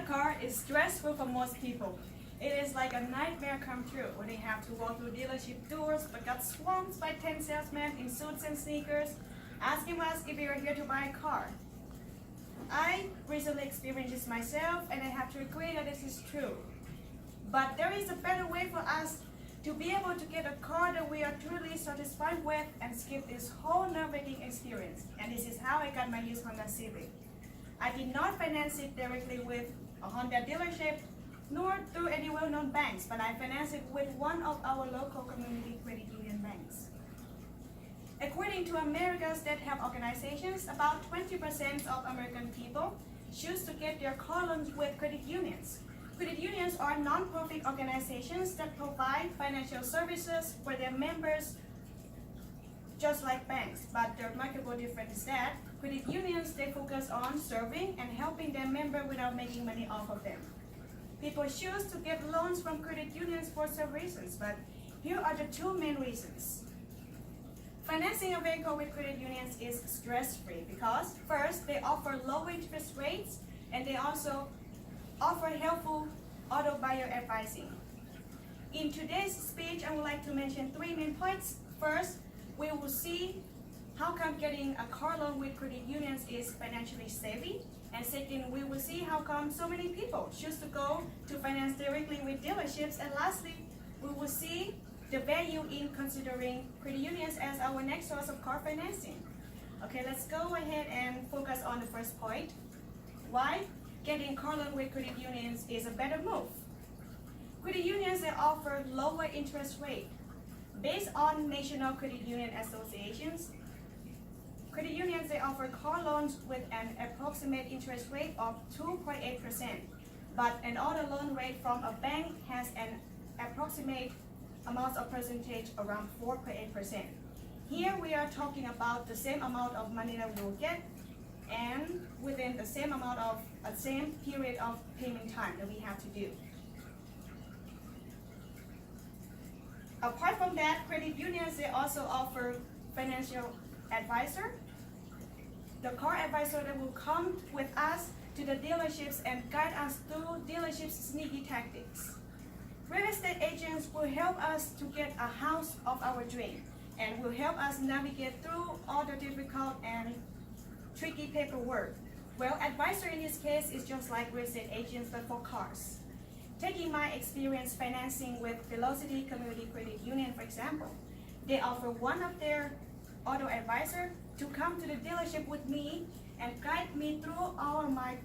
car is stressful for most people. It is like a nightmare come true when they have to walk through dealership doors but got swamped by 10 salesmen in suits and sneakers asking us if we are here to buy a car. I recently experienced this myself and I have to agree that this is true. But there is a better way for us to be able to get a car that we are truly satisfied with and skip this whole nerve-wracking experience. And this is how I got my used Honda Civic. I did not finance it directly with a Honda dealership, nor through any well-known banks, but I financed it with one of our local community credit union banks. According to America's debt help organizations, about 20% of American people choose to get their car loans with credit unions. Credit unions are non-profit organizations that provide financial services for their members just like banks, but the remarkable difference is that credit unions, they focus on serving and helping their members without making money off of them. People choose to get loans from credit unions for several reasons, but here are the two main reasons. Financing a vehicle with credit unions is stress-free because first, they offer low interest rates and they also offer helpful auto buyer advising. In today's speech, I would like to mention three main points. First, we will see how come getting a car loan with credit unions is financially savvy. And second, we will see how come so many people choose to go to finance directly with dealerships. And lastly, we will see the value in considering credit unions as our next source of car financing. Okay, let's go ahead and focus on the first point. Why getting car loan with credit unions is a better move. Credit unions, they offer lower interest rate. Based on National Credit Union Associations, credit unions, they offer car loans with an approximate interest rate of 2.8%, but an auto loan rate from a bank has an approximate amount of percentage around 4.8%. Here we are talking about the same amount of money that we will get and within the same amount of same period of payment time that we have to do. Apart from that, credit unions, they also offer financial advisor. The car advisor that will come with us to the dealerships and guide us through dealerships' sneaky tactics. Real estate agents will help us to get a house of our dream and will help us navigate through all the difficult and tricky paperwork. Well, advisor in this case is just like real estate agents but for cars. Taking my experience financing with Velocity Community Credit Union, for example, they offer one of their auto advisor to come to the dealership with me and guide me through my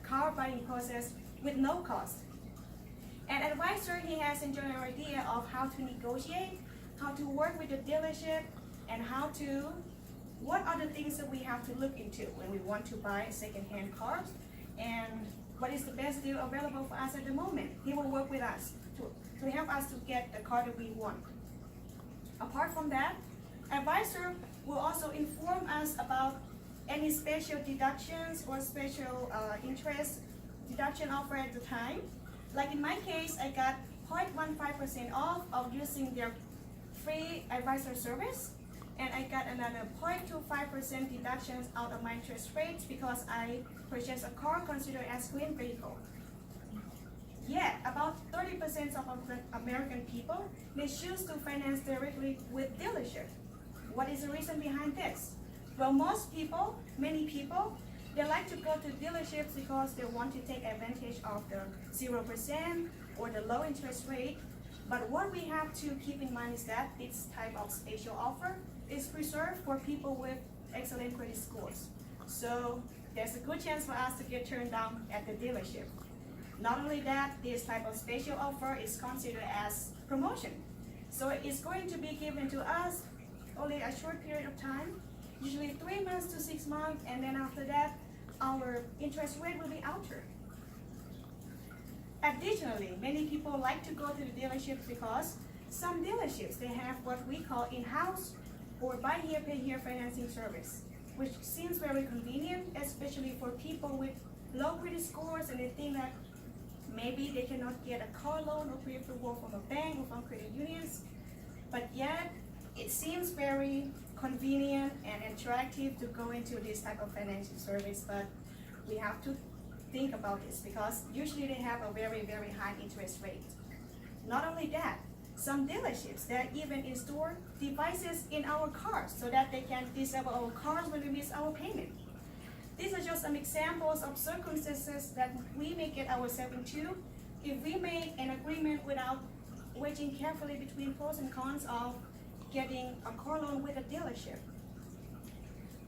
car buying process with no cost. An advisor, he has a general idea of how to negotiate, how to work with the dealership, and what are the things that we have to look into when we want to buy second-hand cars, and what is the best deal available for us at the moment. He will work with us to help us to get the car that we want. Apart from that, advisor will also inform us about any special deductions or special interest deduction offer at the time. Like in my case, I got 0.15% off of using their free advisor service, and I got another 0.25% deductions out of my interest rates because I purchased a car considered as green vehicle. Yet, about 30% of American people, they choose to finance directly with dealership. What is the reason behind this? Well, many people, they like to go to dealerships because they want to take advantage of the 0% or the low interest rate. But what we have to keep in mind is that this type of special offer is reserved for people with excellent credit scores. So there's a good chance for us to get turned down at the dealership. Not only that, this type of special offer is considered as promotion. So it's going to be given to us only a short period of time, usually 3 months to 6 months, and then after that, our interest rate will be altered. Additionally, many people like to go to the dealerships because some dealerships, they have what we call in-house or buy here, pay here financing service, which seems very convenient, especially for people with low credit scores and they think that maybe they cannot get a car loan or pre-approval from a bank or from credit unions, but yet it seems very convenient and attractive to go into this type of financial service, but we have to think about this because usually they have a very, very high interest rate. Not only that, some dealerships, they even install devices in our cars so that they can disable our cars when we miss our payment. These are just some examples of circumstances that we may get ourselves into if we make an agreement without weighing carefully between pros and cons of getting a car loan with a dealership.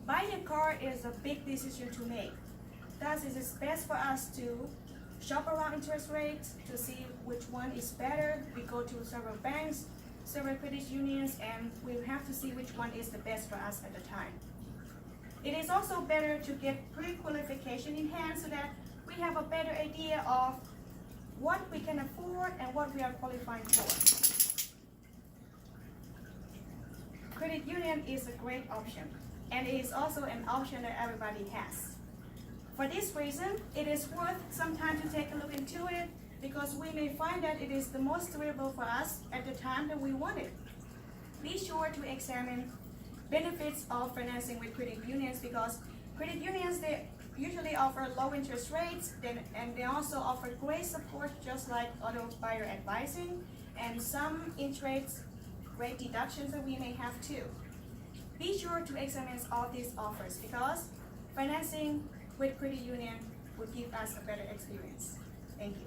Buying a car is a big decision to make. Thus, it is best for us to shop around interest rates to see which one is better. We go to several banks, several credit unions, and we have to see which one is the best for us at the time. It is also better to get pre-qualification in hand so that we have a better idea of what we can afford and what we are qualifying for. Credit union is a great option, and it is also an option that everybody has. For this reason, it is worth some time to take a look into it because we may find that it is the most suitable for us at the time that we want it. Be sure to examine benefits of financing with credit unions because credit unions, they usually offer low interest rates and they also offer great support just like auto buyer advising and some interest rate deductions that we may have too. Be sure to examine all these offers because financing with credit union would give us a better experience. Thank you.